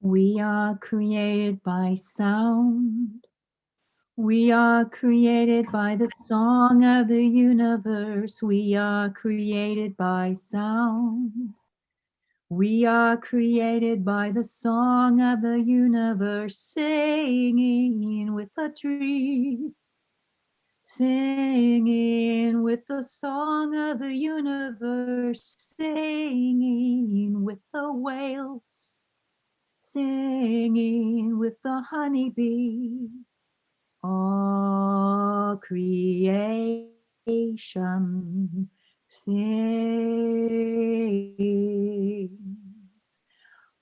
We are created by sound. We are created by the song of the universe. We are created by sound. We are created by the song of the universe, singing with the trees, singing with the song of the universe, singing with the whales, singing with the honeybee. All creation sings.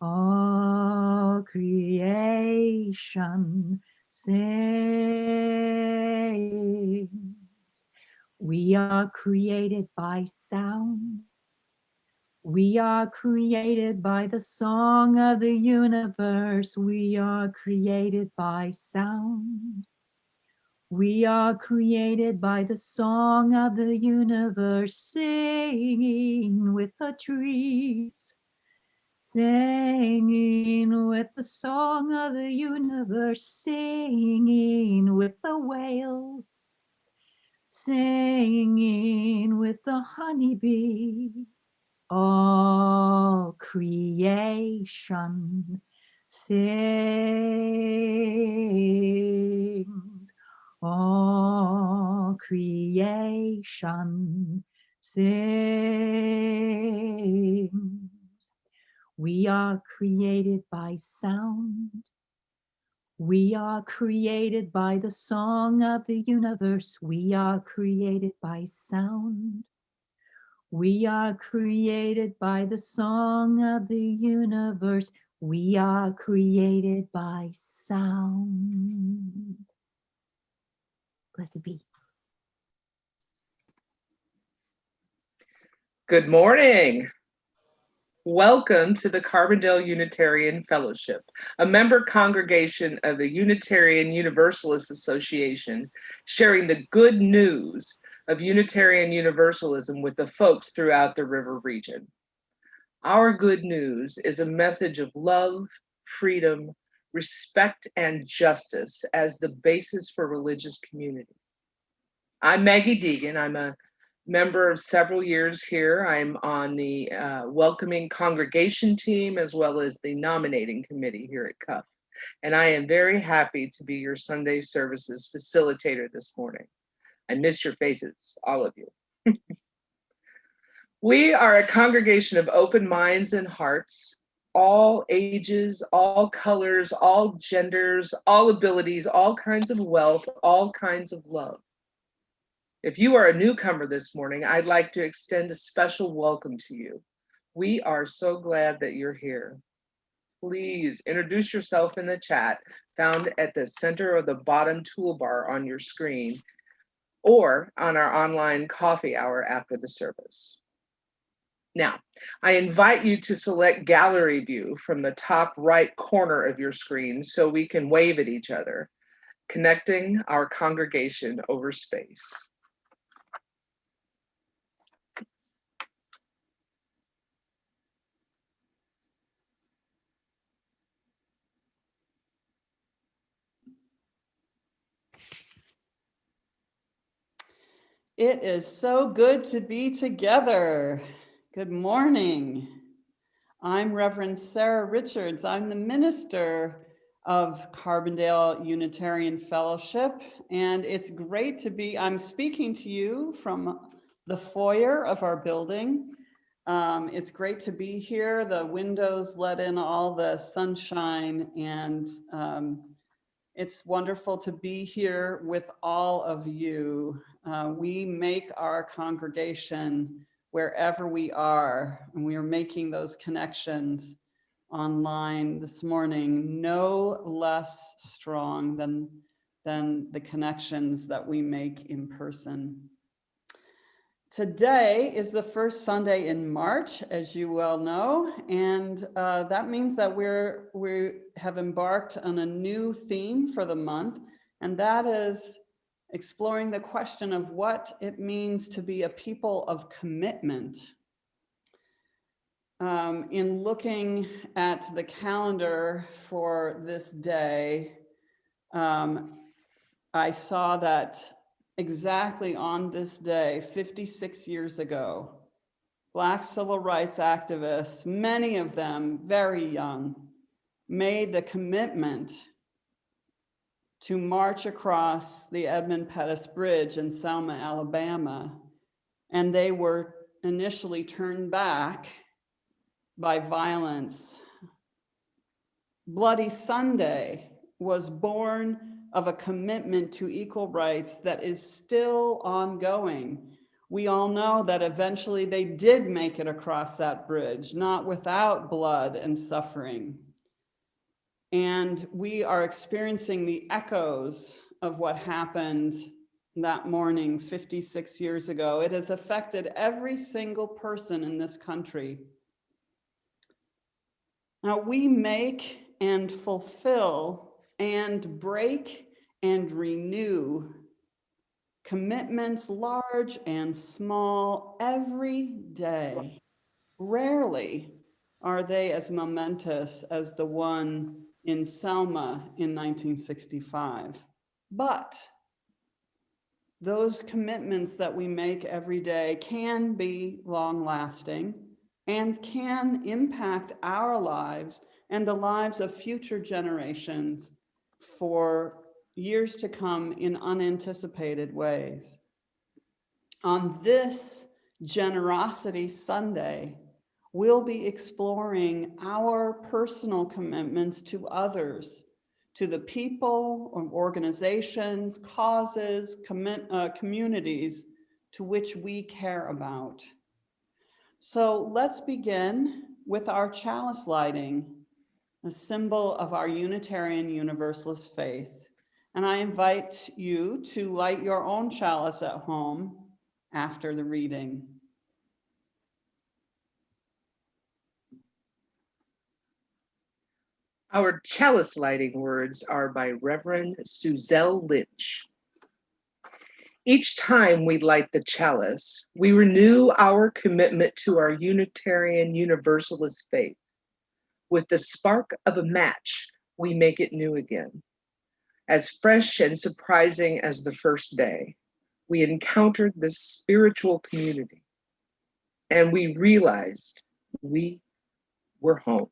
All creation sings. We are created by sound. We are created by the song of the universe. We are created by sound. We are created by the song of the universe, singing with the trees, singing with the song of the universe, singing with the whales, singing with the honeybee. All creation sings. All creation sings. We are created by sound. We are created by the song of the universe. We are created by sound. We are created by the song of the universe. We are created by sound. Blessed be. Good morning. Welcome to the Carbondale Unitarian Fellowship, a member congregation of the Unitarian Universalist Association, sharing the good news of Unitarian Universalism with the folks throughout the river region. Our good news is a message of love, freedom, respect, and justice as the basis for religious community. I'm Maggie Degen. I'm a member of several years here. I'm on the welcoming congregation team as well as the nominating committee here at CUF. And I am very happy to be your Sunday services facilitator this morning. I miss your faces, all of you. We are a congregation of open minds and hearts, all ages, all colors, all genders, all abilities, all kinds of wealth, all kinds of love. If you are a newcomer this morning, I'd like to extend a special welcome to you. We are so glad that you're here. Please introduce yourself in the chat found at the center of the bottom toolbar on your screen or on our online coffee hour after the service. Now, I invite you to select gallery view from the top right corner of your screen so we can wave at each other, connecting our congregation over space. It is so good to be together. Good morning. I'm Reverend Sarah Richards. I'm the minister of Carbondale Unitarian Fellowship, and it's great to be, I'm speaking to you from the foyer of our building. It's great to be here. The windows let in all the sunshine, and it's wonderful to be here with all of you. We make our congregation wherever we are, and we are making those connections online this morning no less strong than the connections that we make in person. Today is the first Sunday in March, as you well know, and that means that we have embarked on a new theme for the month, and that is exploring the question of what it means to be a people of commitment. in looking at the calendar for this day, I saw that exactly on this day, 56 years ago, Black civil rights activists, many of them very young, made the commitment to march across the Edmund Pettus Bridge in Selma, Alabama, and they were initially turned back by violence. Bloody Sunday was born of a commitment to equal rights that is still ongoing. We all know that eventually they did make it across that bridge, not without blood and suffering. And we are experiencing the echoes of what happened that morning 56 years ago. It has affected every single person in this country. Now, we make and fulfill and break and renew commitments large and small every day. Rarely are they as momentous as the one in Selma in 1965. But those commitments that we make every day can be long-lasting and can impact our lives and the lives of future generations for years to come in unanticipated ways. On this Generosity Sunday, we'll be exploring our personal commitments to others, to the people, organizations, causes, communities to which we care about. So let's begin with our chalice lighting, a symbol of our Unitarian Universalist faith. And I invite you to light your own chalice at home after the reading. Our chalice lighting words are by Reverend Suzelle Lynch. Each time we light the chalice, we renew our commitment to our Unitarian Universalist faith. With the spark of a match, we make it new again. As fresh and surprising as the first day, we encountered this spiritual community, and we realized we were home.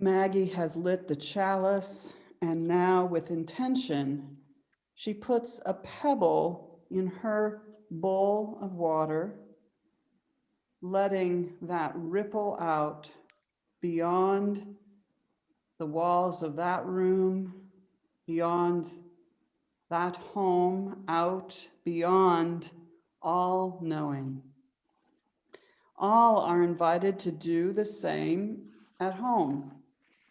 Maggie has lit the chalice, and now with intention, she puts a pebble in her bowl of water, letting that ripple out beyond the walls of that room, beyond that home, out beyond all knowing. All are invited to do the same at home,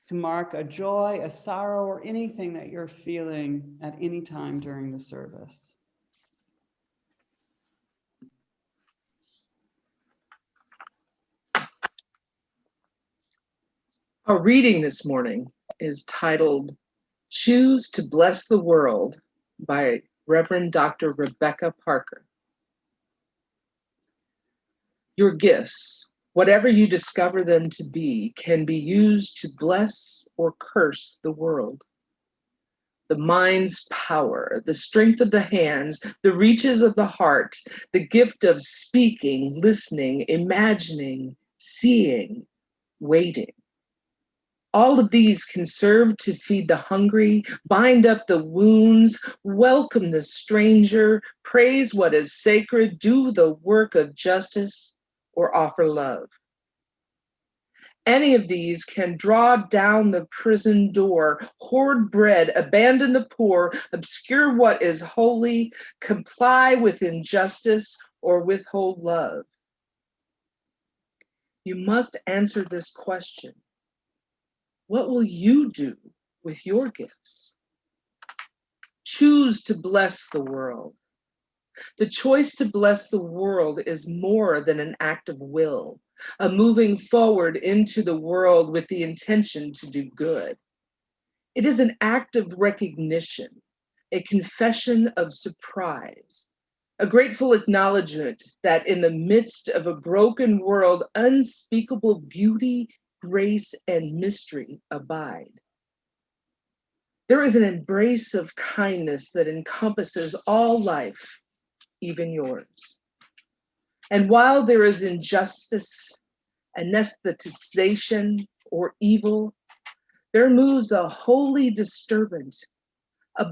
to mark a joy, a sorrow, or anything that you're feeling at any time during the service. Our reading this morning is titled Choose to Bless the World by Reverend Dr. Rebecca Parker. Your gifts, whatever you discover them to be, can be used to bless or curse the world. The mind's power, the strength of the hands, the reaches of the heart, the gift of speaking, listening, imagining, seeing, waiting. All of these can serve to feed the hungry, bind up the wounds, welcome the stranger, praise what is sacred, do the work of justice, or offer love. Any of these can draw down the prison door, hoard bread, abandon the poor, obscure what is holy, comply with injustice, or withhold love. You must answer this question. What will you do with your gifts. Choose to bless the world. The choice to bless the world is more than an act of will, a moving forward into the world with the intention to do good. It is an act of recognition, a confession of surprise, a grateful acknowledgement that in the midst of a broken world, unspeakable beauty, grace, and mystery abide. There is an embrace of kindness that encompasses all life, even yours. And while there is injustice, anesthetization, or evil, there moves a holy disturbance, a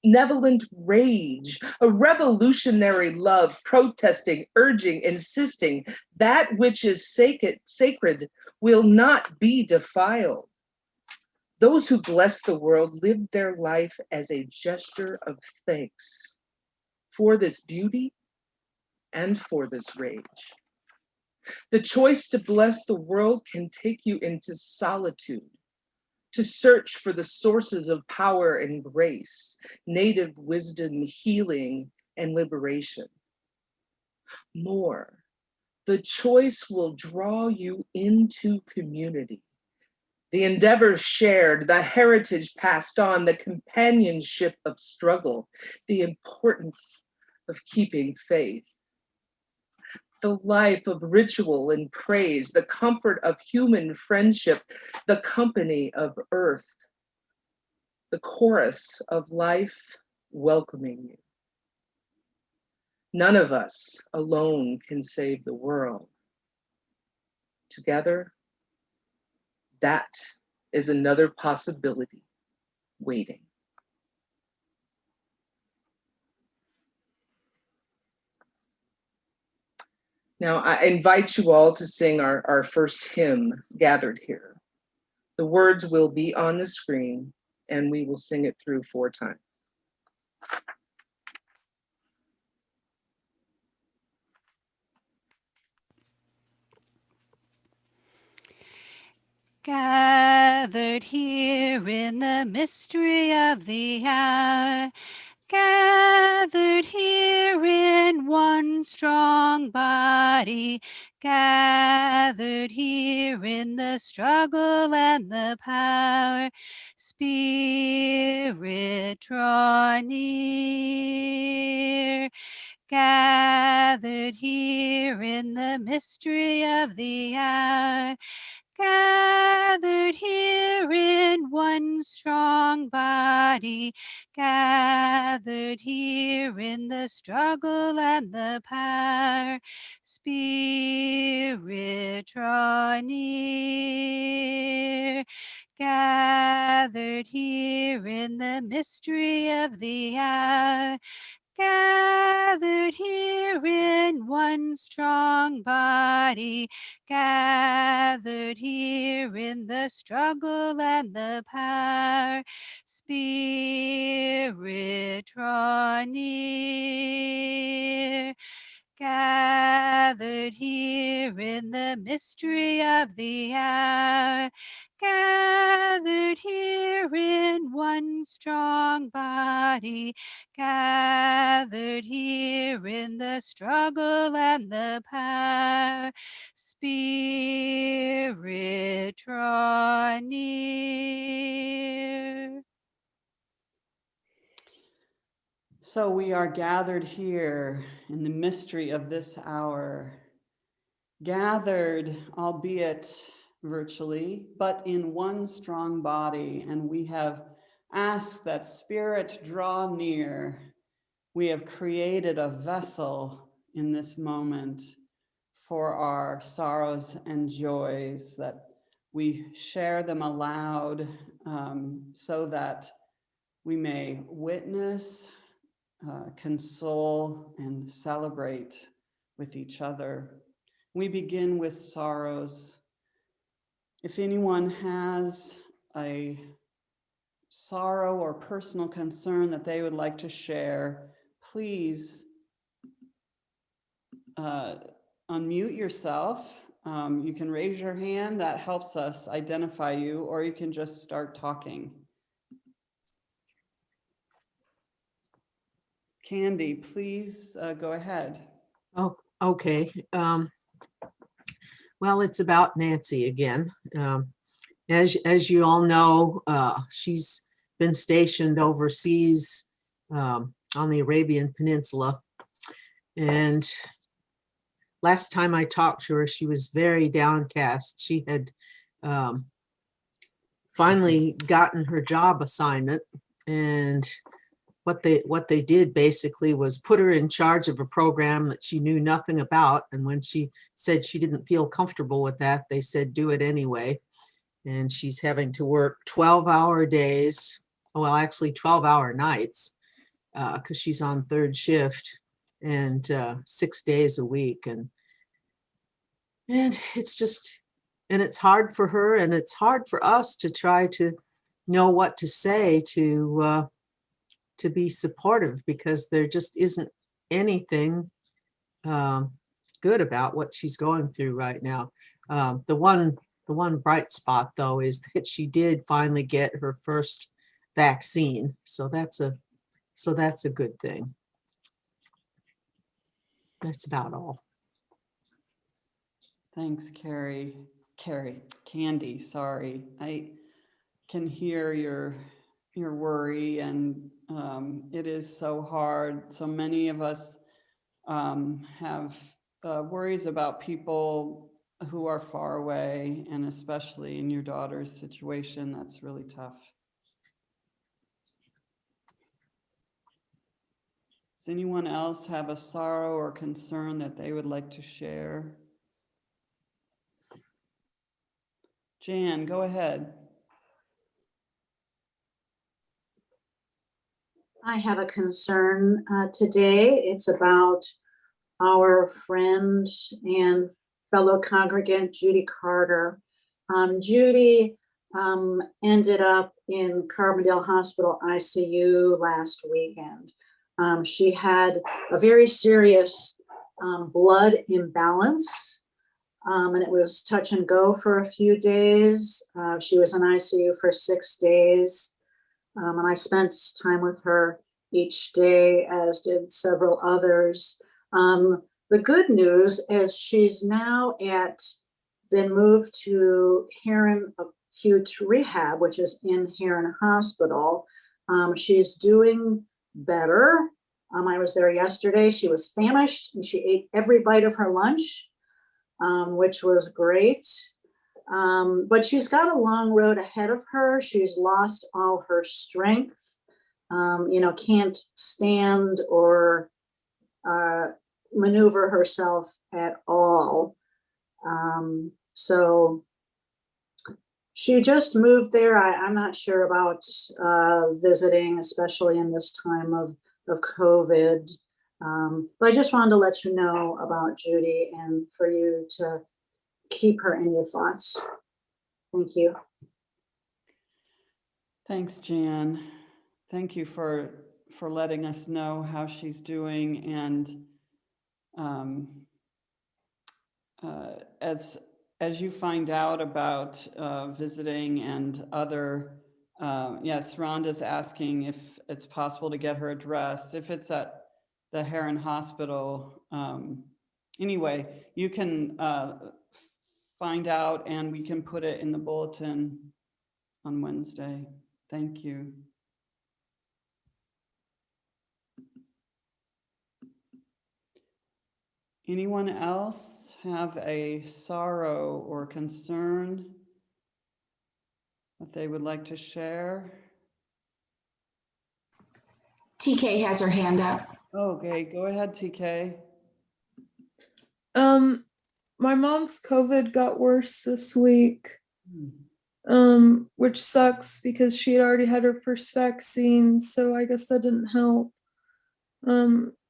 benevolent rage, a revolutionary love, protesting, urging, insisting that which is sacred will not be defiled. Those who bless the world live their life as a gesture of thanks for this beauty and for this rage. The choice to bless the world can take you into solitude, to search for the sources of power and grace, native wisdom, healing, and liberation. More, the choice will draw you into community. The endeavor shared, the heritage passed on, the companionship of struggle, the importance of keeping faith. The life of ritual and praise, the comfort of human friendship, the company of earth, the chorus of life welcoming you. None of us alone can save the world. Together, that is another possibility waiting. Now, I invite you all to sing our first hymn, Gathered Here. The words will be on the screen, and we will sing it through 4 times. Gathered here in the mystery of the hour, gathered here in one strong body, gathered here in the struggle and the power. Spirit, draw near. Gathered here in the mystery of the hour, gathered here in one strong body, gathered here in the struggle and the power. Spirit, draw near. Gathered here in the mystery of the hour, gathered here in one strong body, gathered here in the struggle and the power. Spirit, draw near. Gathered here in the mystery of the hour, gathered here in one strong body, gathered here in the struggle and the power. Spirit, draw near. So we are gathered here in the mystery of this hour, gathered, albeit virtually, but in one strong body, and we have asked that Spirit draw near. We have created a vessel in this moment for our sorrows and joys, that we share them aloud so that we may witness, console, and celebrate with each other. We begin with sorrows. If anyone has a sorrow or personal concern that they would like to share, please unmute yourself. You can raise your hand, that helps us identify you, or you can just start talking. Candy, please go ahead. Oh, okay. Well, it's about Nancy again. As you all know, she's been stationed overseas on the Arabian Peninsula. And last time I talked to her, she was very downcast. She had finally gotten her job assignment, and what they did basically was put her in charge of a program that she knew nothing about. And when she said she didn't feel comfortable with that, they said, do it anyway. And she's having to work 12-hour days, well, actually 12-hour nights, because she's on third shift, and 6 days a week. And it's just, and it's hard for her, and it's hard for us to try to know what to say to be supportive, because there just isn't anything good about what she's going through right now. The one bright spot, though, is that she did finally get her first vaccine, so that's a good thing. That's about all. Thanks, Carrie. Candy, sorry. I can hear your worry, and it is so hard. So many of us have worries about people who are far away, and especially in your daughter's situation, that's really tough. Does anyone else have a sorrow or concern that they would like to share? Jan, go ahead. I have a concern today. It's about our friend and fellow congregant, Judy Carter. Judy ended up in Carbondale Hospital ICU last weekend. She had a very serious blood imbalance, and it was touch and go for a few days. She was in ICU for 6 days. And I spent time with her each day, as did several others. The good news is she's now been moved to Heron Acute Rehab, which is in Heron Hospital. She's doing better. I was there yesterday. She was famished and she ate every bite of her lunch, which was great. But she's got a long road ahead of her. She's lost all her strength, can't stand or maneuver herself at all. So she just moved there. I'm not sure about visiting, especially in this time of COVID. But I just wanted to let you know about Judy and for you to keep her in your thoughts. Thank you. Thanks, Jan. Thank you for letting us know how she's doing. And as you find out about visiting and other, yes, Rhonda's asking if it's possible to get her address, if it's at the Heron Hospital. Anyway, you can find out and we can put it in the bulletin on Wednesday. Thank you. Anyone else have a sorrow or concern that they would like to share? TK has her hand up. Okay, go ahead, TK. My mom's COVID got worse this week, which sucks because she had already had her first vaccine, so I guess that didn't help.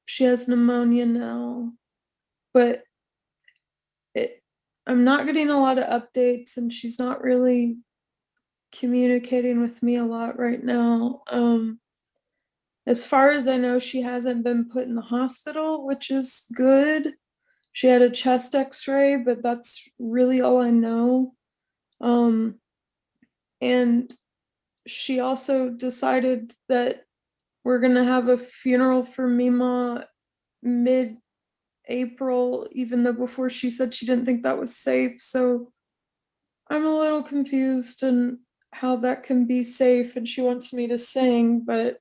She has pneumonia now, but I'm not getting a lot of updates, and she's not really communicating with me a lot right now. As far as I know, she hasn't been put in the hospital, which is good. She had a chest x-ray, but that's really all I know. And she also decided that we're gonna have a funeral for Mima mid-April, even though before she said she didn't think that was safe. So I'm a little confused in how that can be safe, and she wants me to sing, but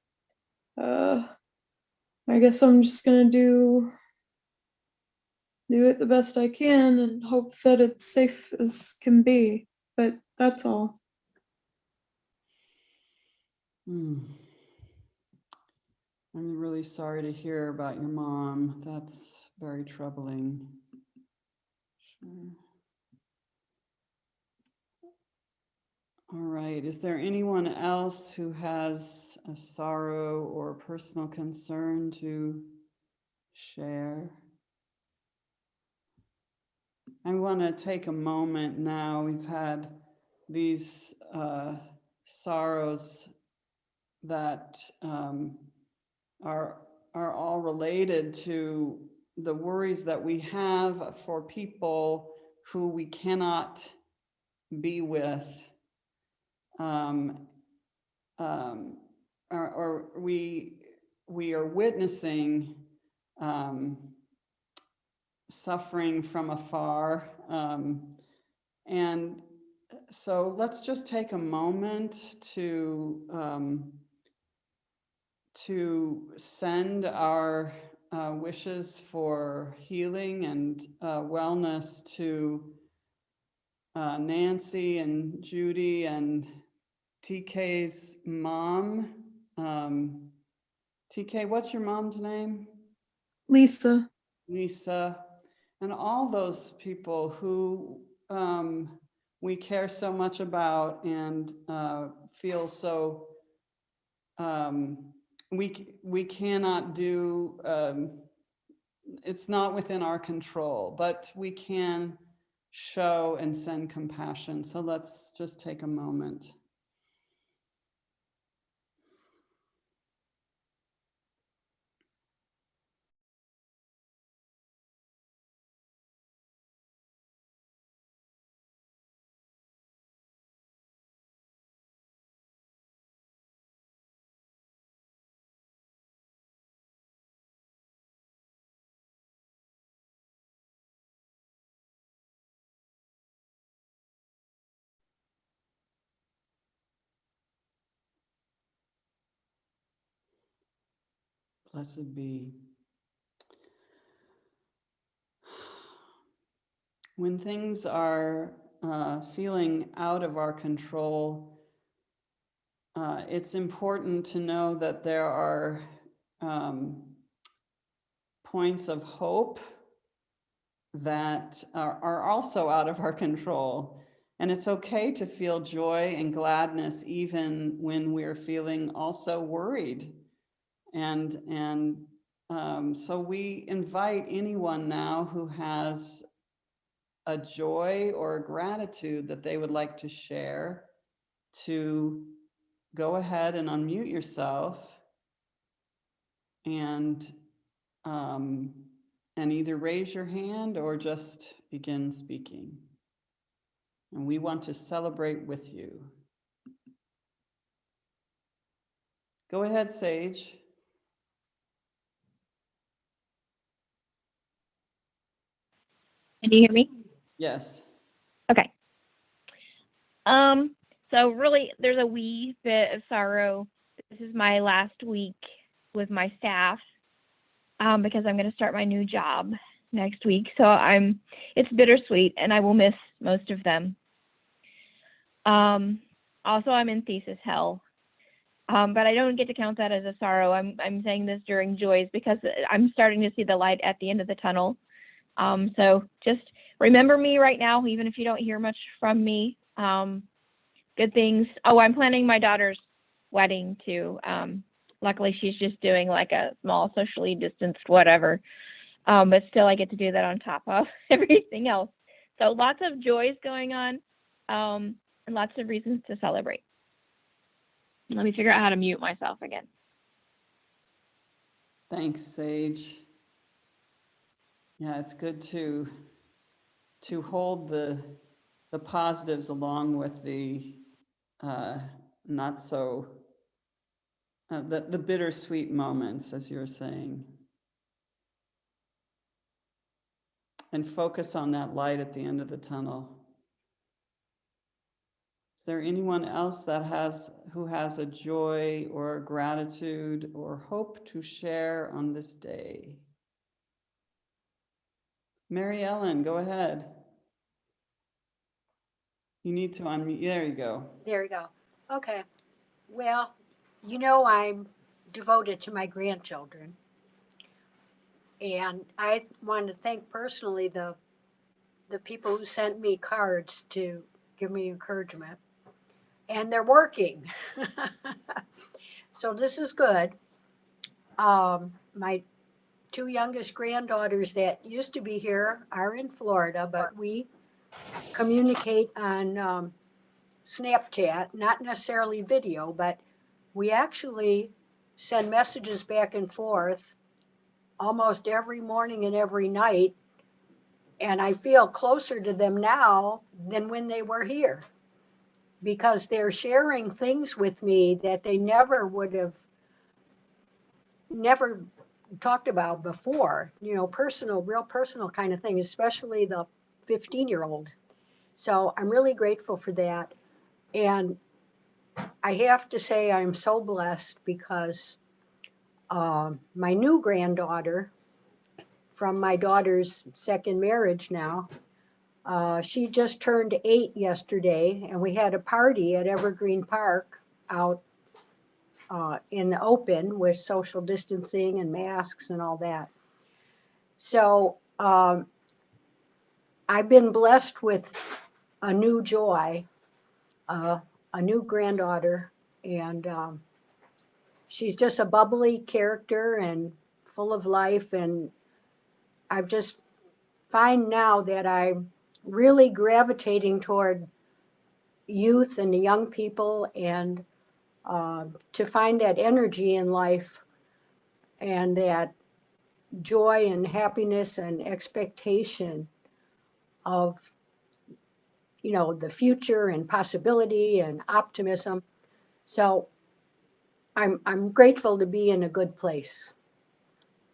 I guess I'm just gonna do it the best I can and hope that it's safe as can be. But that's all. I'm really sorry to hear about your mom. That's very troubling. Sure. All right, is there anyone else who has a sorrow or personal concern to share? I want to take a moment now. We've had these sorrows that are all related to the worries that we have for people who we cannot be with, or we are witnessing suffering from afar. And so let's just take a moment to send our wishes for healing and wellness to Nancy and Judy and TK's mom. TK, what's your mom's name? Lisa. Lisa, and all those people who we care so much about and feel so we cannot do, it's not within our control, but we can show and send compassion. So let's just take a moment. Blessed be. When things are feeling out of our control, it's important to know that there are points of hope that are also out of our control. And it's okay to feel joy and gladness even when we're feeling also worried. And so we invite anyone now who has a joy or a gratitude that they would like to share to go ahead and unmute yourself and either raise your hand or just begin speaking. And we want to celebrate with you. Go ahead, Sage. Can you hear me? Yes. Okay. So really, there's a wee bit of sorrow. This is my last week with my staff because I'm going to start my new job next week. So it's bittersweet, and I will miss most of them. Also, I'm in thesis hell, but I don't get to count that as a sorrow. I'm saying this during joys because I'm starting to see the light at the end of the tunnel. So just remember me right now, even if you don't hear much from me. Good things. Oh, I'm planning my daughter's wedding too. Luckily, she's just doing like a small socially distanced whatever. But still, I get to do that on top of everything else. So lots of joys going on and lots of reasons to celebrate. Let me figure out how to mute myself again. Thanks, Sage. Yeah, it's good to hold the positives along with the not so the bittersweet moments, as you're saying. And focus on that light at the end of the tunnel. Is there anyone else who has a joy or a gratitude or hope to share on this day? Mary Ellen, go ahead. You need to unmute. There you go. There you go. Okay. Well, you know, I'm devoted to my grandchildren. And I want to thank personally the people who sent me cards to give me encouragement. And they're working. So this is good. My two youngest granddaughters that used to be here are in Florida, but we communicate on Snapchat, not necessarily video, but we actually send messages back and forth almost every morning and every night. And I feel closer to them now than when they were here because they're sharing things with me that they never would have never talked about before, you know, personal, real personal kind of thing, especially the 15-year-old. So I'm really grateful for that. And I have to say I'm so blessed because my new granddaughter from my daughter's second marriage now, she just turned 8 yesterday, and we had a party at Evergreen Park out in the open with social distancing and masks and all that. So I've been blessed with a new joy, a new granddaughter, and she's just a bubbly character and full of life. And I've just find now that I'm really gravitating toward youth and the young people, and to find that energy in life and that joy and happiness and expectation of, you know, the future and possibility and optimism. So I'm grateful to be in a good place.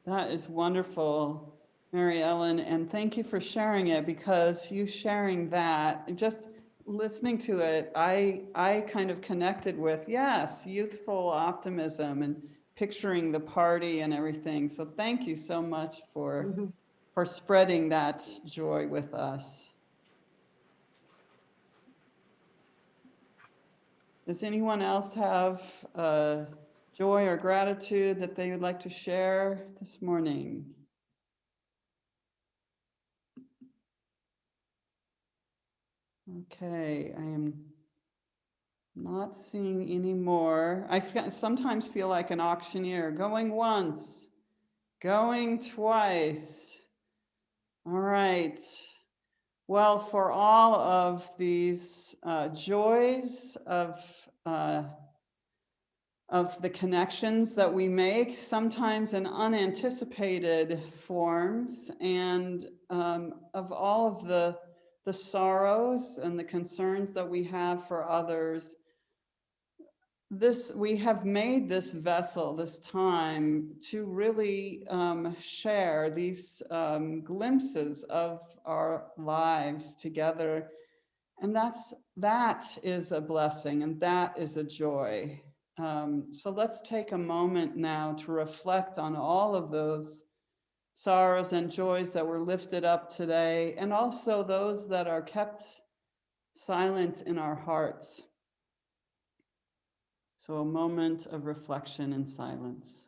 That is wonderful, Mary Ellen, and thank you for sharing it, because you sharing that, just listening to it, I kind of connected with, yes, youthful optimism and picturing the party and everything. So thank you so much for spreading that joy with us. Does anyone else have joy or gratitude that they would like to share this morning? Okay, I am not seeing any more. I sometimes feel like an auctioneer, going once, going twice. All right. Well, for all of these joys of the connections that we make, sometimes in unanticipated forms, and of all of the sorrows and the concerns that we have for others, we have made this vessel, this time, to really share these glimpses of our lives together. And that is a blessing, and that is a joy. So let's take a moment now to reflect on all of those sorrows and joys that were lifted up today, and also those that are kept silent in our hearts. So a moment of reflection and silence.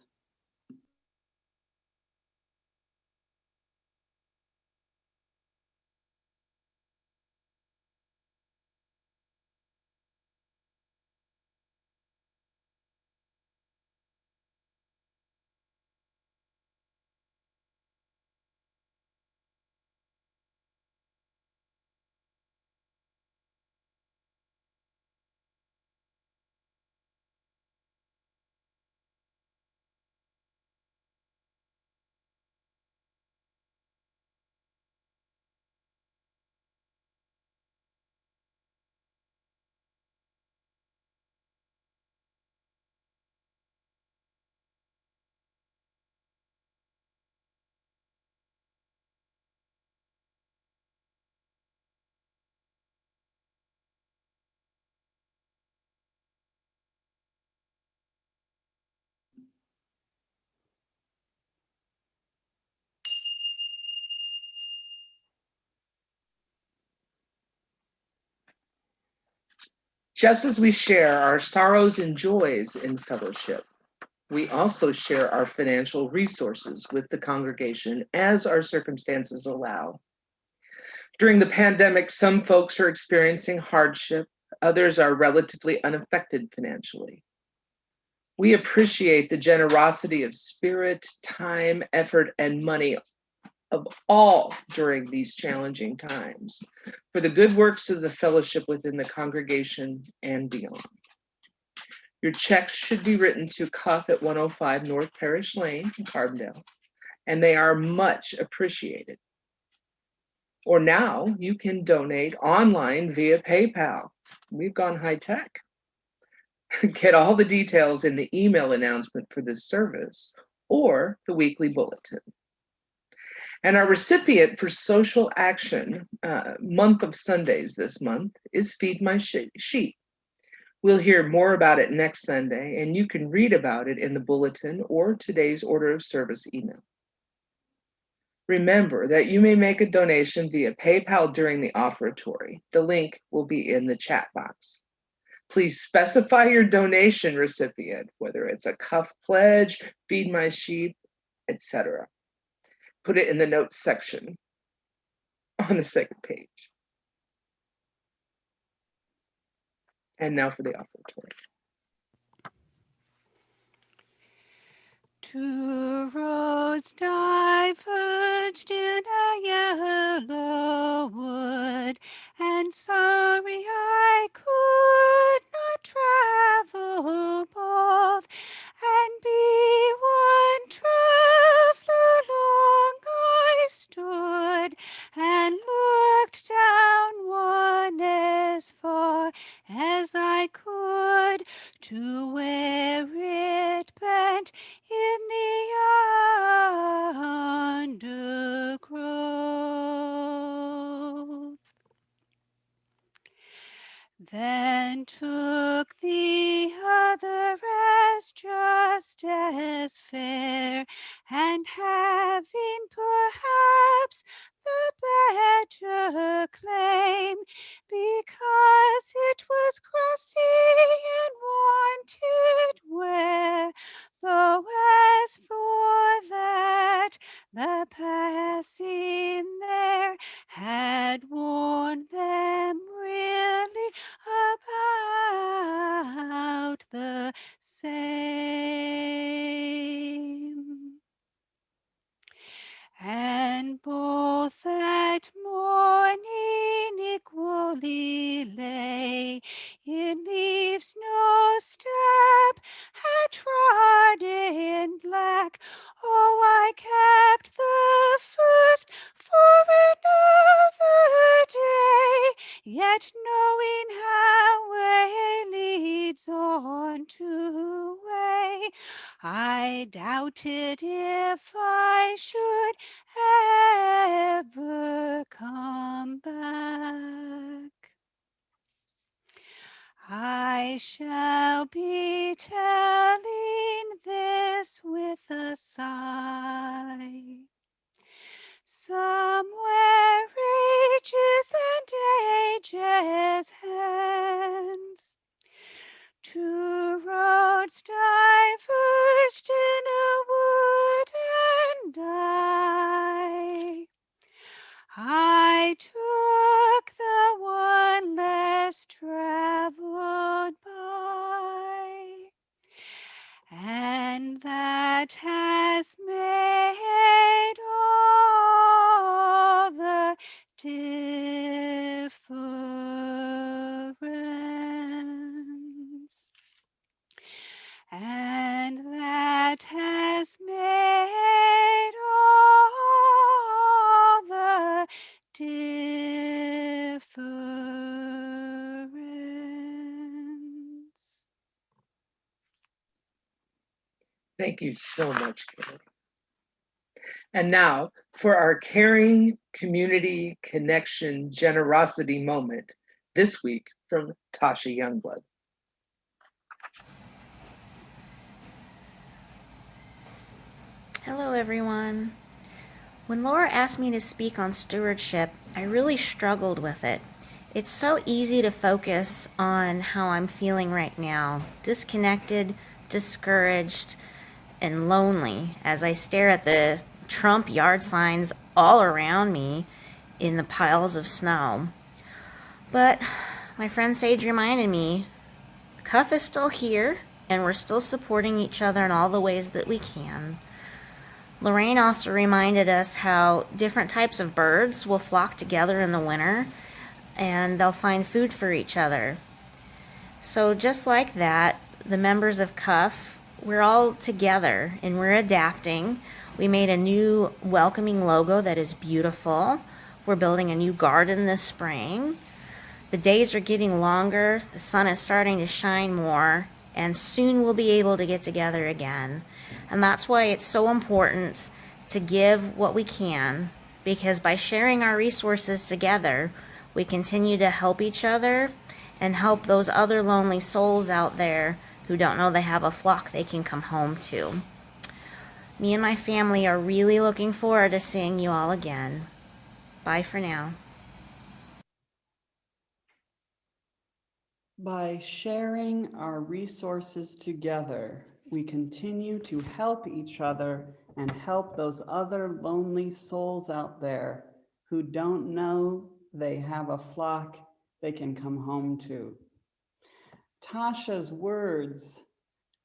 Just as we share our sorrows and joys in fellowship, we also share our financial resources with the congregation as our circumstances allow. During the pandemic, some folks are experiencing hardship, others are relatively unaffected financially. We appreciate the generosity of spirit, time, effort, and money of all during these challenging times for the good works of the fellowship within the congregation and beyond. Your checks should be written to Cuff at 105 North Parish Lane in Carbondale, and they are much appreciated. Or now you can donate online via PayPal. We've gone high tech. Get all the details in the email announcement for this service or the weekly bulletin. And our recipient for social action month of Sundays this month is Feed My Sheep. We'll hear more about it next Sunday, and you can read about it in the bulletin or today's order of service email. Remember that you may make a donation via PayPal during the offertory. The link will be in the chat box. Please specify your donation recipient, whether it's a Cuff pledge, Feed My Sheep, etc. Put it in the notes section on the second page. And now for the offertory. Two roads diverged in a yellow wood, and sorry I could not travel both, and be one traveler long I stood, and looked down one as far as I could, to where it bent in the undergrowth. Then took the other as just as fair, and having perhaps the better claim, because it was grassy and wanted wear, though as for that, the passing there had worn them really about the same. And both that morning equally lay in leaves no step had trodden black. Oh, I kept the first for another day, yet knowing how way leads on to way, I doubted if I should ever come back. I shall be telling this with a sigh. Somewhere ages and ages hence, two roads diverged in a wood, and I took the one less traveled by, and that has made all the difference. And that has made all the difference. Thank you so much, Carrie. And now for our caring community connection generosity moment this week from Tasha Youngblood. Hello, everyone. When Laura asked me to speak on stewardship, I really struggled with it. It's so easy to focus on how I'm feeling right now, disconnected, discouraged, and lonely as I stare at the Trump yard signs all around me in the piles of snow. But my friend Sage reminded me, Cuff is still here, and we're still supporting each other in all the ways that we can. Lorraine also reminded us how different types of birds will flock together in the winter, and they'll find food for each other. So just like that, the members of Cuff, we're all together and we're adapting. We made a new welcoming logo that is beautiful. We're building a new garden this spring. The days are getting longer, the sun is starting to shine more, and soon we'll be able to get together again. And that's why it's so important to give what we can, because by sharing our resources together, we continue to help each other and help those other lonely souls out there who don't know they have a flock they can come home to. Me and my family are really looking forward to seeing you all again. Bye for now. By sharing our resources together, we continue to help each other and help those other lonely souls out there who don't know they have a flock they can come home to. Tasha's words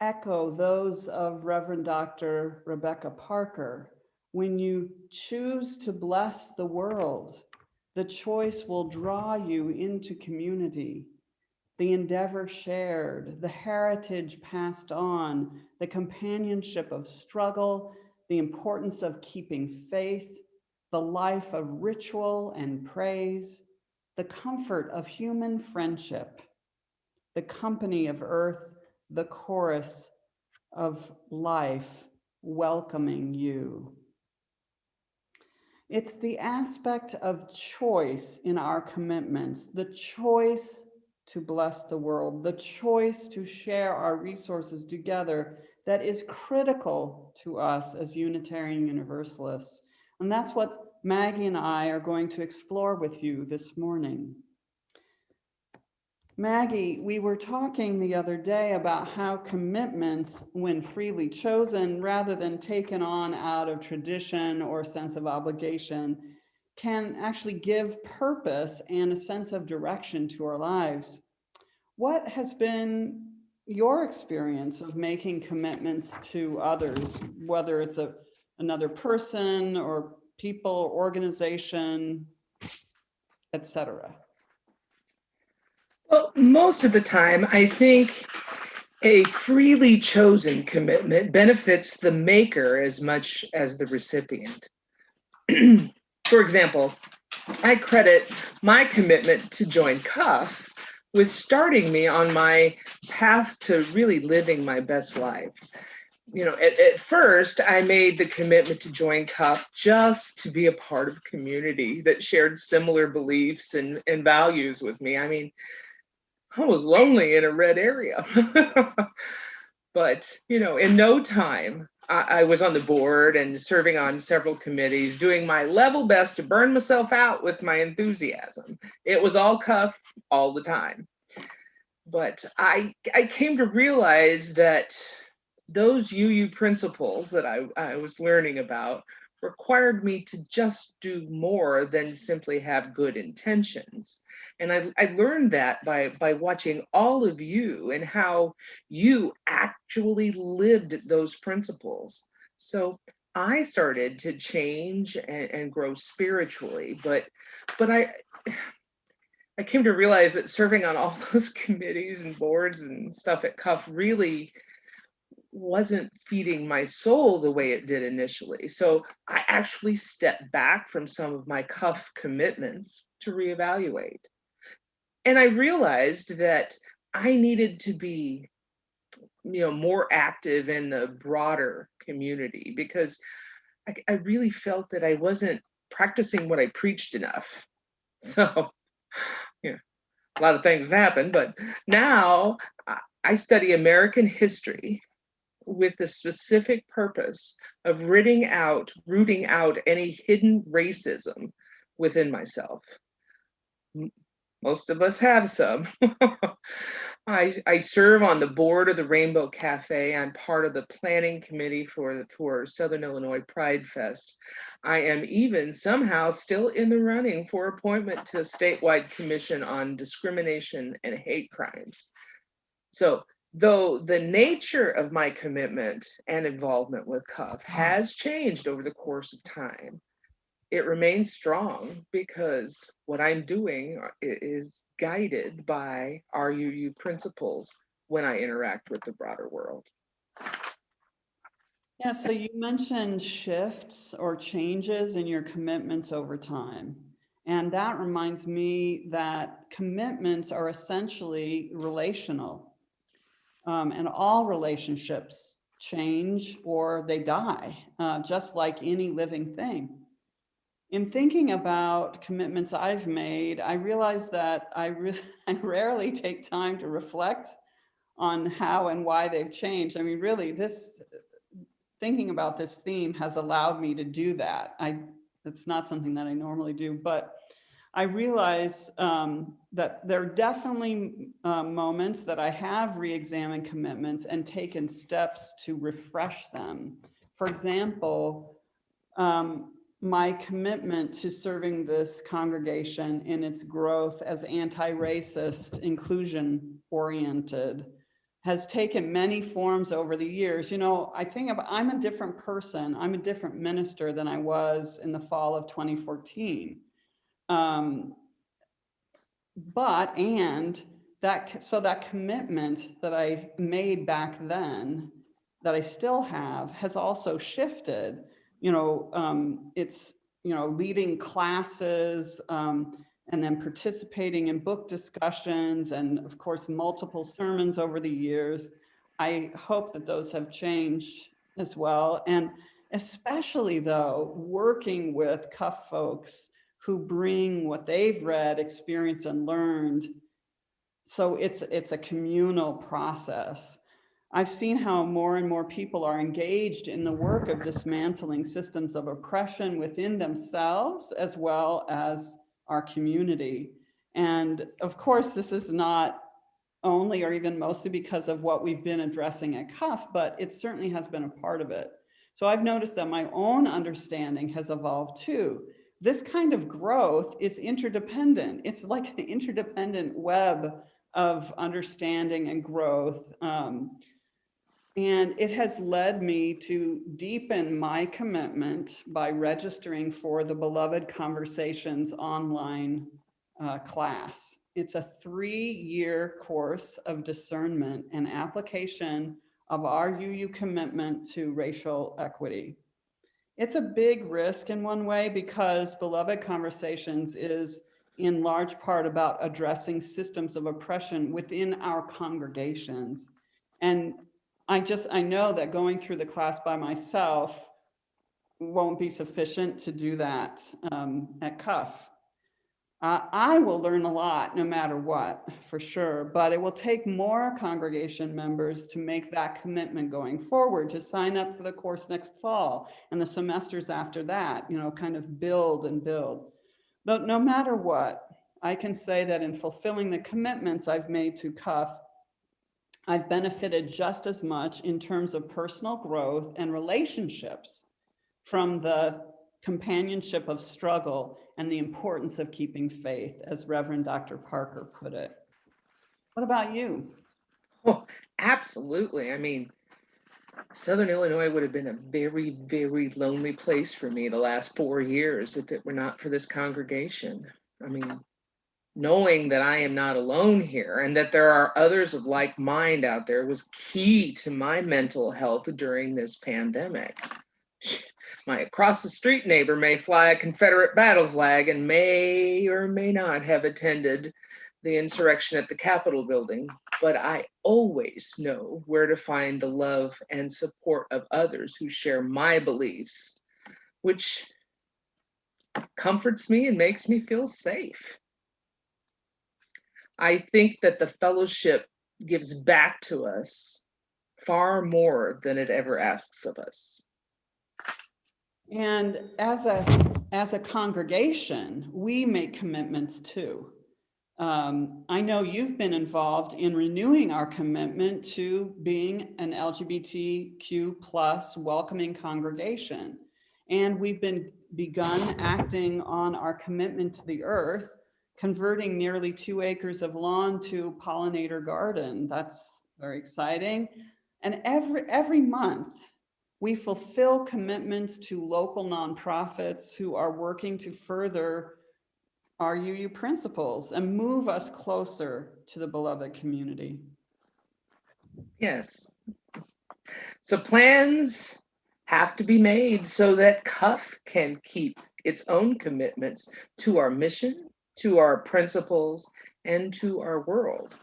echo those of Reverend Dr. Rebecca Parker. When you choose to bless the world, the choice will draw you into community. The endeavor shared, the heritage passed on, the companionship of struggle, the importance of keeping faith, the life of ritual and praise, the comfort of human friendship, the company of earth, the chorus of life welcoming you. It's the aspect of choice in our commitments, the choice to bless the world, the choice to share our resources together that is critical to us as Unitarian Universalists. And that's what Maggie and I are going to explore with you this morning. Maggie, we were talking the other day about how commitments, when freely chosen rather than taken on out of tradition or sense of obligation, can actually give purpose and a sense of direction to our lives. What has been your experience of making commitments to others, whether it's another person or people, organization, etc.? Well, most of the time, I think a freely chosen commitment benefits the maker as much as the recipient. For example, I credit my commitment to join Cuff with starting me on my path to really living my best life. You know, at first, I made the commitment to join Cuff just to be a part of a community that shared similar beliefs and values with me. I mean, I was lonely in a red area. But, you know, in no time, I was on the board and serving on several committees, doing my level best to burn myself out with my enthusiasm. It was all Cuff all the time. But I came to realize that those UU principles that I was learning about required me to just do more than simply have good intentions. And I learned that by watching all of you and how you actually lived those principles. So I started to change and grow spiritually, but I came to realize that serving on all those committees and boards and stuff at Cuff really wasn't feeding my soul the way it did initially. So I actually stepped back from some of my Cuff commitments to reevaluate. And I realized that I needed to be, you know, more active in the broader community because I really felt that I wasn't practicing what I preached enough. So, you know, a lot of things have happened, but now I study American history with the specific purpose of rooting out any hidden racism within myself. most of us have some. I serve on the board of the Rainbow Cafe. I'm part of the planning committee for Southern Illinois Pride Fest. I am even somehow still in the running for appointment to a statewide commission on discrimination and hate crimes. So though the nature of my commitment and involvement with CUF has changed over the course of time, it remains strong because what I'm doing is guided by our UU principles when I interact with the broader world. Yeah, so you mentioned shifts or changes in your commitments over time. And that reminds me that commitments are essentially relational. And all relationships change or they die, just like any living thing. In thinking about commitments I've made, I realize that I rarely take time to reflect on how and why they've changed. I mean, really, thinking about this theme has allowed me to do that. It's not something that I normally do, but I realize that there are definitely moments that I have re-examined commitments and taken steps to refresh them. For example, my commitment to serving this congregation in its growth as anti-racist, inclusion-oriented, has taken many forms over the years. You know, I'm a different person. I'm a different minister than I was in the fall of 2014. That commitment that I made back then, that I still have, has also shifted. It's, leading classes, and then participating in book discussions, and of course, multiple sermons over the years. I hope that those have changed as well. And especially though, working with CUF folks who bring what they've read, experienced, and learned. So it's a communal process. I've seen how more and more people are engaged in the work of dismantling systems of oppression within themselves, as well as our community. And of course, this is not only or even mostly because of what we've been addressing at CUF, but it certainly has been a part of it. So I've noticed that my own understanding has evolved too. This kind of growth is interdependent. It's like an interdependent web of understanding and growth. And it has led me to deepen my commitment by registering for the Beloved Conversations online class. It's a 3-year course of discernment and application of our UU commitment to racial equity. It's a big risk in one way because Beloved Conversations is in large part about addressing systems of oppression within our congregations. And I know that going through the class by myself won't be sufficient to do that at CUF. I will learn a lot no matter what, for sure, but it will take more congregation members to make that commitment going forward, to sign up for the course next fall and the semesters after that, kind of build and build. But no matter what, I can say that in fulfilling the commitments I've made to CUF, I've benefited just as much in terms of personal growth and relationships from the companionship of struggle and the importance of keeping faith, as Reverend Dr. Parker put it. What about you? Oh, absolutely. I mean, Southern Illinois would have been a very, very lonely place for me the last 4 years if it were not for this congregation. I mean, knowing that I am not alone here and that there are others of like mind out there was key to my mental health during this pandemic. My across the street neighbor may fly a Confederate battle flag and may or may not have attended the insurrection at the Capitol building, but I always know where to find the love and support of others who share my beliefs, which comforts me and makes me feel safe. I think that the fellowship gives back to us far more than it ever asks of us. And as a congregation, we make commitments too. I know you've been involved in renewing our commitment to being an LGBTQ plus welcoming congregation. And we've begun acting on our commitment to the earth, converting nearly 2 acres of lawn to pollinator garden. That's very exciting. And every month, we fulfill commitments to local nonprofits who are working to further our UU principles and move us closer to the beloved community. Yes. So plans have to be made so that CUF can keep its own commitments to our mission, to our principles, and to our world.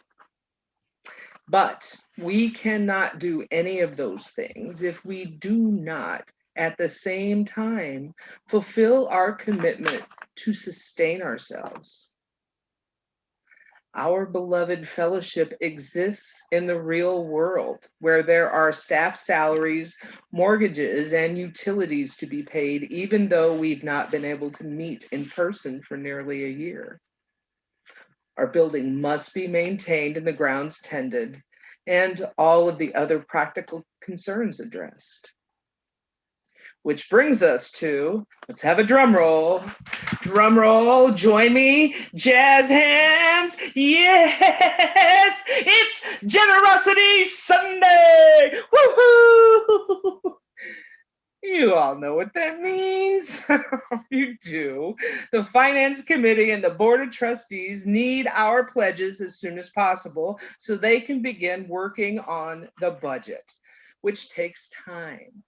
But we cannot do any of those things if we do not at the same time fulfill our commitment to sustain ourselves. Our beloved fellowship exists in the real world where there are staff salaries, mortgages, and utilities to be paid, even though we've not been able to meet in person for nearly a year. Our building must be maintained and the grounds tended, and all of the other practical concerns addressed. Which brings us to, let's have a drum roll. Drum roll, join me, jazz hands. Yes, it's Generosity Sunday. Woohoo! You all know what that means. You do. The Finance Committee and the Board of Trustees need our pledges as soon as possible so they can begin working on the budget, which takes time.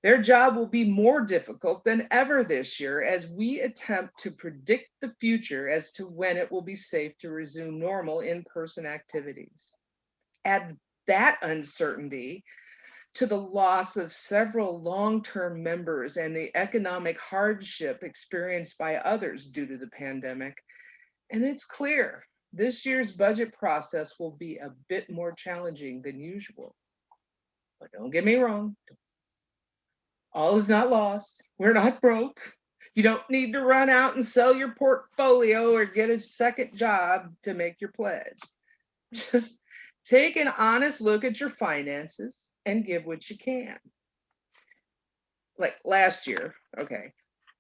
Their job will be more difficult than ever this year as we attempt to predict the future as to when it will be safe to resume normal in-person activities. Add that uncertainty to the loss of several long-term members and the economic hardship experienced by others due to the pandemic, and it's clear this year's budget process will be a bit more challenging than usual. But don't get me wrong, all is not lost. We're not broke. You don't need to run out and sell your portfolio or get a second job to make your pledge. Just take an honest look at your finances and give what you can. Like last year, okay,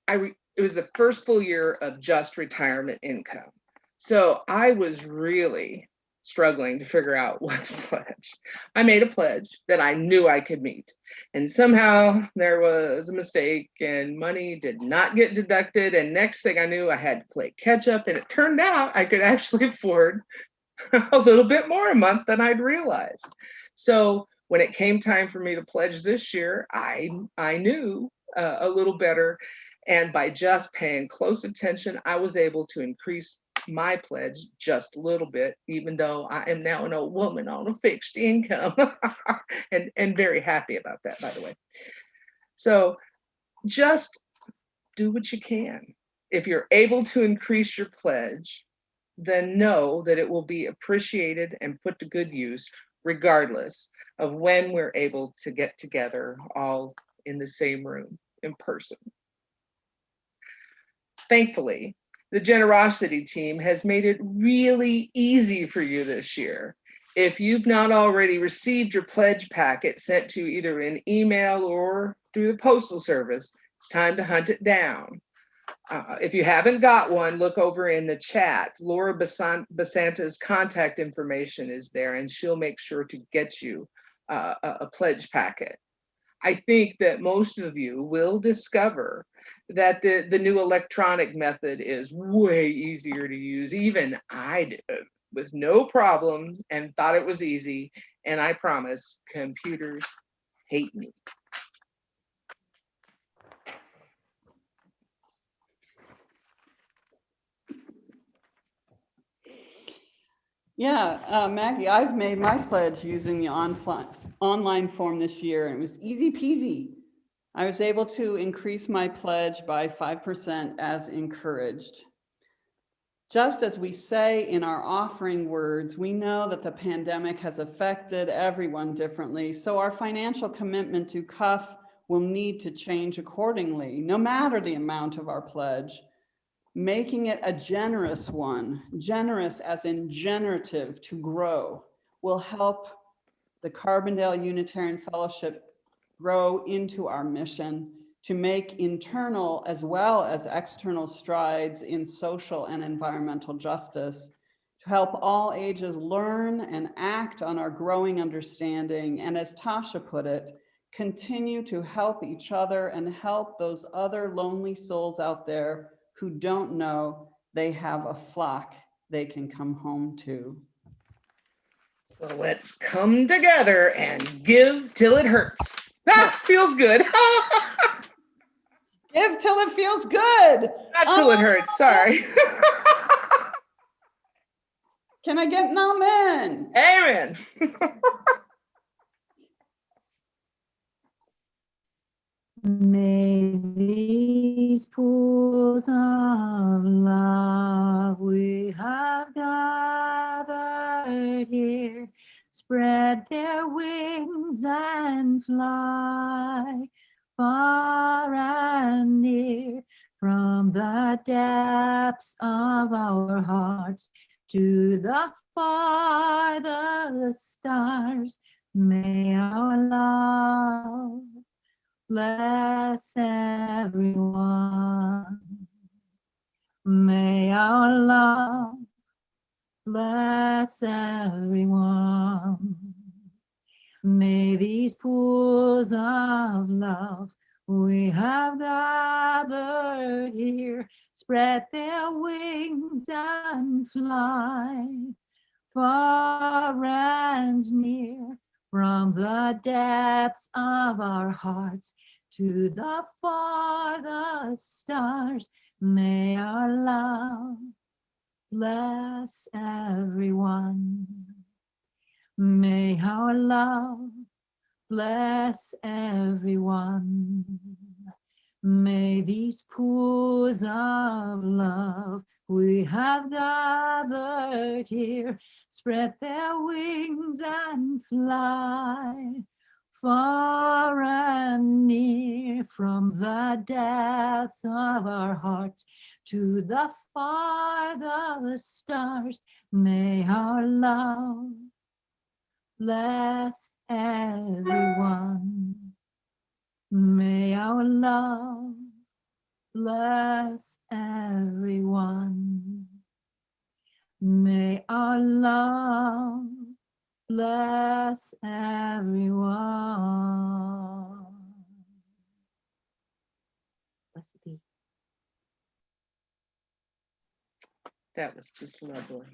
it was the first full year of just retirement income. So I was really struggling to figure out what to pledge. I made a pledge that I knew I could meet. And somehow there was a mistake and money did not get deducted. And next thing I knew, I had to play catch up. And it turned out I could actually afford a little bit more a month than I'd realized. So when it came time for me to pledge this year, I knew a little better. And by just paying close attention, I was able to increase my pledge just a little bit, even though I am now an old woman on a fixed income and very happy about that, by the way. So just do what you can. If you're able to increase your pledge, then know that it will be appreciated and put to good use, regardless of when we're able to get together all in the same room in person. Thankfully, the Generosity team has made it really easy for you this year. If you've not already received your pledge packet sent to either an email or through the postal service, it's time to hunt it down. If you haven't got one, look over in the chat. Laura Basanta's contact information is there, and she'll make sure to get you a pledge packet. I think that most of you will discover that the new electronic method is way easier to use. Even I did with no problem and thought it was easy. And I promise, computers hate me. Yeah, Maggie, I've made my pledge using the online form this year, and it was easy peasy. I was able to increase my pledge by 5% as encouraged. Just as we say in our offering words, we know that the pandemic has affected everyone differently, so our financial commitment to CUF will need to change accordingly, no matter the amount of our pledge. making it a generous one, generous as in generative, to grow, will help the Carbondale Unitarian Fellowship grow into our mission to make internal as well as external strides in social and environmental justice, to help all ages learn and act on our growing understanding, and as Tasha put it, continue to help each other and help those other lonely souls out there who don't know they have a flock they can come home to. So let's come together and give till it hurts. That feels good. Give till it feels good. Not till it hurts, sorry. Can I get an amen? Amen. May these pools of love we have gathered here spread their wings and fly far and near from the depths of our hearts to the farthest stars. May our love bless everyone. May our love bless everyone. May these pools of love we have gathered here spread their wings and fly far and near from the depths of our hearts to the farthest stars. May our love bless everyone. May our love bless everyone. May these pools of love we have gathered here spread their wings and fly far and near from the depths of our hearts to the farthest stars. May our love bless everyone. May our love bless everyone. May our love bless everyone. Blessed be. That was just lovely.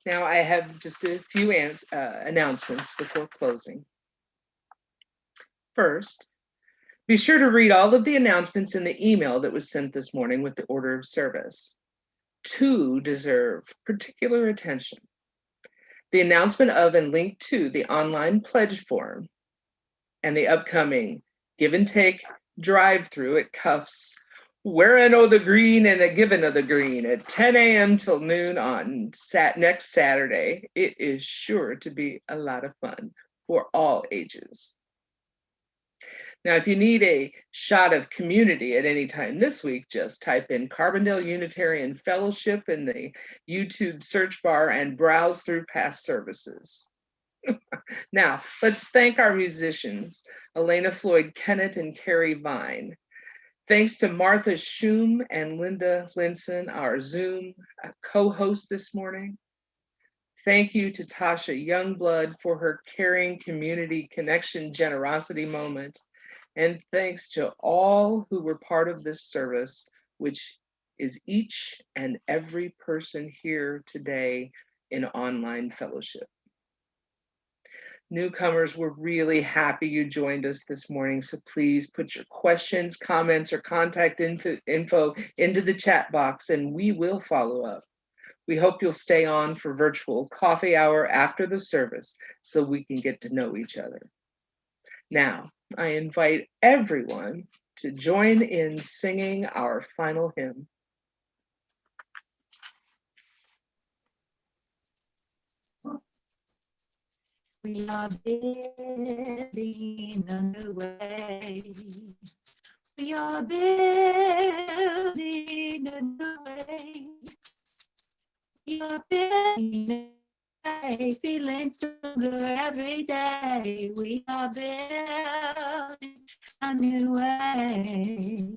Now I have just a few announcements before closing. First, be sure to read all of the announcements in the email that was sent this morning with the order of service. Two deserve particular attention. The announcement of and link to the online pledge form and the upcoming give and take drive-through at Cuffs, wearing o' the green and a giving of the green at 10 a.m. till noon on next Saturday. It is sure to be a lot of fun for all ages. Now, if you need a shot of community at any time this week, just type in Carbondale Unitarian Fellowship in the YouTube search bar and browse through past services. Now, let's thank our musicians, Elana Floyd-Kennett and Carrie Vine. Thanks to Martha Schum and Linda Linson, our Zoom co-host this morning. Thank you to Tasha Youngblood for her caring community connection generosity moment. And thanks to all who were part of this service, which is each and every person here today in online fellowship. Newcomers, we're really happy you joined us this morning, so please put your questions, comments, or contact info into the chat box and we will follow up. We hope you'll stay on for virtual coffee hour after the service so we can get to know each other. Now, I invite everyone to join in singing our final hymn. We are building a new way. We are building feeling stronger every day. We are building a new way.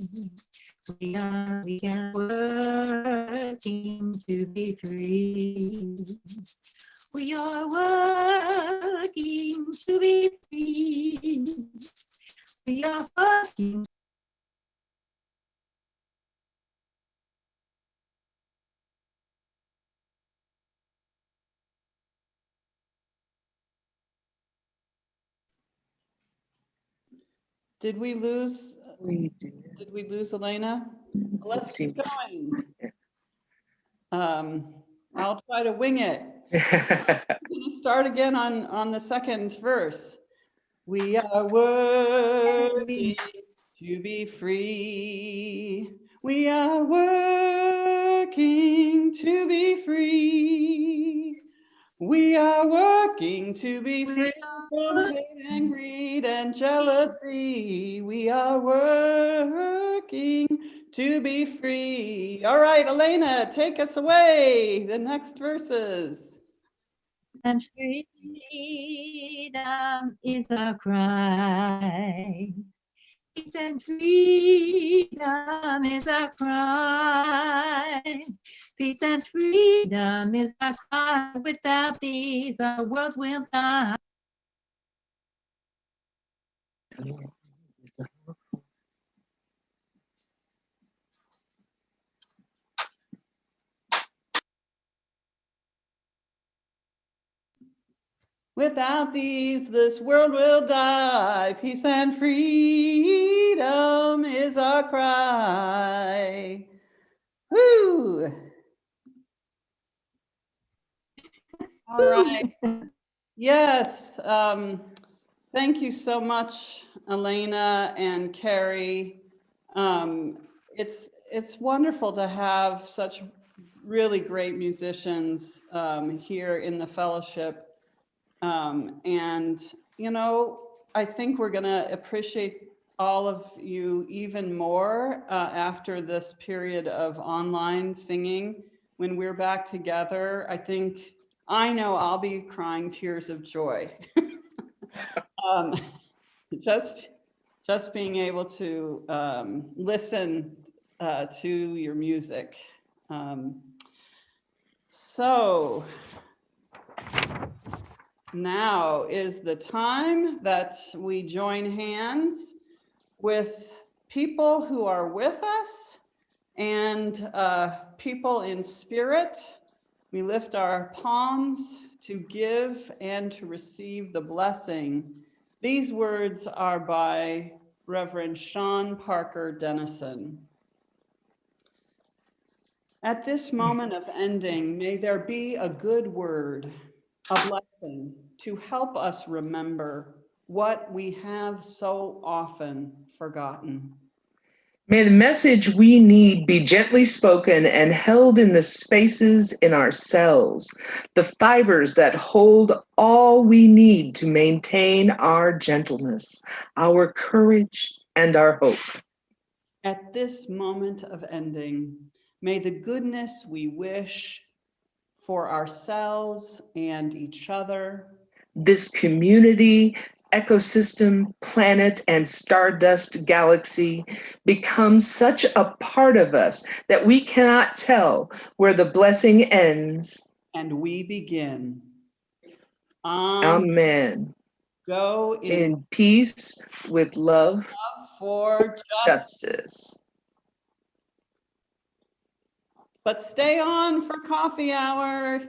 We are working to be free. We are working to be free. We are working. Did we lose We do. Elena? Let's keep seems- going. I'll try to wing it. I'm going to start again on the second verse. We are working to be free. We are working to be free. We are working to be free from hate and greed and jealousy. We are working to be free. All right, Elena, take us away. The next verses. And freedom is our cry. Peace and freedom is our cry. Peace and freedom is our cry. Without these, our world will die. Without these, this world will die. Peace and freedom is our cry. Woo! All right. Yes. Thank you so much, Elena and Carrie. It's wonderful to have such really great musicians here in the fellowship. And, you know, I think we're going to appreciate all of you even more after this period of online singing. When we're back together, I know I'll be crying tears of joy. Just being able to listen to your music. So now is the time that we join hands with people who are with us and people in spirit. We lift our palms to give and to receive the blessing. These words are by Reverend Sean Parker Dennison. At this moment of ending, may there be a good word, a blessing to help us remember what we have so often forgotten. May the message we need be gently spoken and held in the spaces in our cells, the fibers that hold all we need to maintain our gentleness, our courage, and our hope. At this moment of ending, may the goodness we wish for ourselves and each other, this community, ecosystem, planet, and stardust galaxy becomes such a part of us that we cannot tell where the blessing ends and we begin. Amen. Go in peace with love for justice. But stay on for coffee hour.